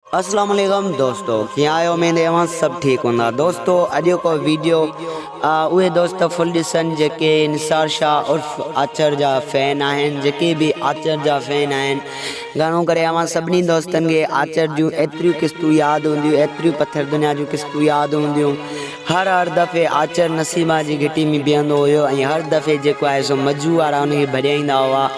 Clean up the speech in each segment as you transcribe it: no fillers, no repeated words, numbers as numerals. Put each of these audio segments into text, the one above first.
अस्सलाम वालेकुम दोस्तों, क्या आयो मेरे वहाँ सब ठीक होंदा। दोस्तों अॼु को वीडियो उहे दोस्त फुल ॾिसनि जेके निसार शाह उर्फ आचर जा फैन आहिनि, जेके भी आचर जा फैन आहिनि। घणो करे अवां सभिनी दोस्तनि खे आचर जूं एतिरियूं क़िस्तूं यादि हूंदियूं, एतिरियूं पत्थर दुनिया जूं क़िस्तूं यादि हूंदियूं। हर दफ़े आचर नसीबा जी घिटी में बीहंदो हुयो ऐं हर दफ़े जेको आहे सो मजू वारा उनखे भॼाईंदा हुआ।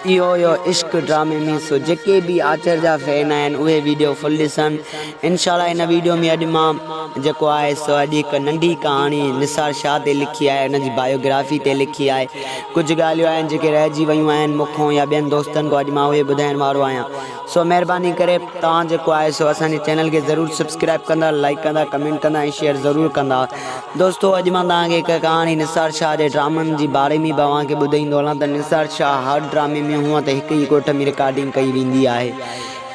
इहो इश्क ड्रामे में सो जेके भी आचर जा फैन आहिनि उहे वीडियो फुल ॾिसनि। इंशाल्लाह इन वीडियो में अॼु मां जेको आहे सो अॼु हिकु नंढी कहाणी निसार शाह ते लिखी आहे, उनजी बायोग्राफी ते लिखी आहे। कुझु ॻाल्हियूं आहिनि जेके रहिजी वियूं आहिनि मूंखां या ॿियनि दोस्तनि खां, अॼु मां उहे ॿुधाइण वारो आहियां। सो महिरबानी करे तव्हां जेको आहे सो असांजे चैनल खे ज़रूरु सब्सक्राइब कंदा, लाइक कंदा, कमेंट कंदा ऐं शेयर ज़रूरु कंदा। दोस्तों अॼु मां तव्हांखे हिकु कहाणी निसार शाह जे ड्रामनि जी बारे में तव्हांखे ॿुधाईंदो हलां त निसार शाह हर ड्रामे में हूअं त हिकु ई ॻोठ में रिकॉर्डिंग कई वेंदी आहे,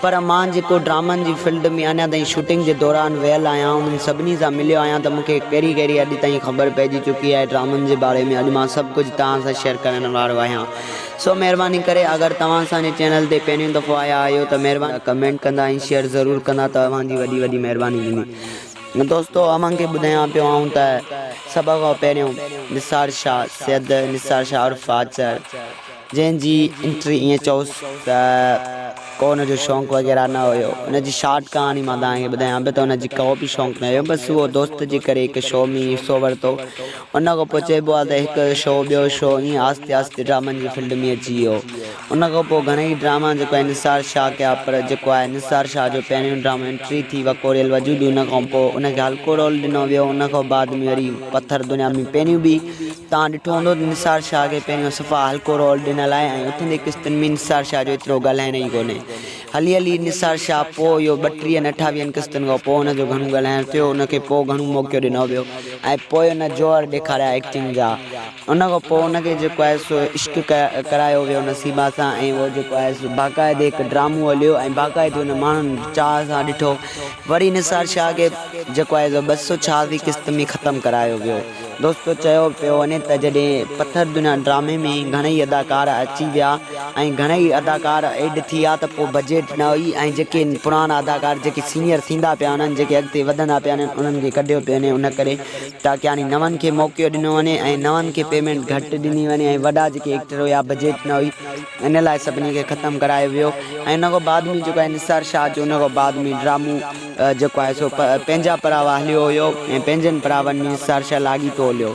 पर मां जेको ड्रामनि जी फील्ड में अञा ताईं शूटिंग जे दौरान वियल आहियां, उन्हनि सभिनी सां मिलियो आहियां त मूंखे कहिड़ी कहिड़ी अॼु ताईं ख़बर पइजी चुकी आहे ड्रामनि जे बारे में। अॼु मां सभु कुझु तव्हां सां शेयर करण वारो आहियां। सो महिरबानी करे अगरि तव्हां असांजे चैनल ते पहिरियों दफ़ो आया आहियो त महिरबानी कमेंट कंदा ऐं शेयर ज़रूरु कंदा, तव्हांजी वॾी वॾी महिरबानी थींदी। दोस्तों अव्हांखे ॿुधायां पियो आऊं त सभ खां पहिरियों निसार शाह सैयद निसार शाह उर्फ आचर, जंहिंजी एंट्री ईअं चओसि त को हुनजो शौक़ु वग़ैरह न हुयो। हुनजी शार्ट कहाणी मां तव्हांखे ॿुधायां पियो त हुनजी को बि शौक़ु न हुयो, बसि उहो दोस्त जे करे हिकु शो में हिसो वरितो। उन खां पोइ चइबो आहे त हिकु शो ॿियो शो ईअं आहिस्ते आहिस्ते ड्रामनि जी फील्ड में अची वियो। उन खां पोइ घणेई ड्रामा जेको आहे निसार शाह कया, पर जेको आहे निसार शाह जो पहिरियों ड्रामो एंट्री थी वकोरियल वजूद, उन खां पोइ उनखे हल्को रोल ॾिनो वियो। उन खां बाद में वरी पत्थर दुनिया में पहिरियों बि तव्हां ॾिठो हूंदो निसार शाह खे पहिरियों सफ़ा हल्को रोल ॾिनल आहे ऐं उथंदे क़िस्तनि में निसार शाह जो एतिरो ॻाल्हाइण ई कोन्हे। हली हली निसार शाह पोइ इहो 32 न 28 क़िस्तनि खां पोइ हुनजो घणो ॻाल्हाइणु थियो, उनखे पोइ घणो मौक़ो ॾिनो वियो ऐं पोइ हुन जोहर ॾेखारिया एक्टिंग जा। उन खां पोइ हुनखे जेको आहे सो इश्क करायो वियो नसीबा सां ऐं उहो जेको आहे सो बाक़ाइदे हिकु ड्रामो हलियो ऐं बाक़ाइदे हुन माण्हुनि चाह सां ॾिठो। वरी निसार शाह खे जेको आहे सो 286 क़िस्त में ख़तमु करायो वियो। दोस्तों चयो पियो वञे त जॾहिं पत्थर दुनिया ड्रामे में घणेई अदाकार अची विया ऐं घणेई अदाकार एड थी विया त पोइ बजट न हुई ऐं जेके पुराणा अदाकार जेके सीनियर थींदा पिया वञनि, जेके अॻिते वधंदा पिया वञनि, उन्हनि खे कढियो पियो वञे। उन करे ताकी हाणे नवनि खे मौक़ो ॾिनो वञे ऐं नवनि खे पेमेंट घटि ॾिनी वञे ऐं वॾा जेके एक्टर हुया बजट न हुई, इन लाइ सभिनी खे ख़तमु करायो वियो। ऐं उन खां बाद में जेको आहे निसार शाह जो उन खां बाद में ड्रामो जेको आहे सो पंहिंजा परावा हलियो हुयो ऐं पंहिंजनि परावनि में निसार शाह लाॻीतो हलियो।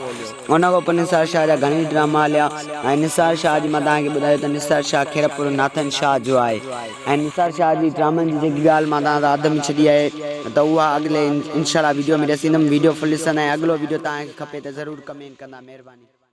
उन खां पोइ निसार शाह जा घणेई ड्रामा हलिया ऐं निसार शाह जी मां तव्हांखे ॿुधायो त निसार शाह खैरपुर नाथन शाह जो आहे ऐं निसार शाह जी ड्रामनि जी जेकी ॻाल्हि मां तव्हां सां अध में छॾी आहे त उहा अॻिले इंशाल्लाह वीडियो में ॾिसंदमि। वीडियो फुल ॾिसंदा ऐं अॻिलो वीडियो तव्हांखे खपे त ज़रूरु कमेंट कंदा। महिरबानी।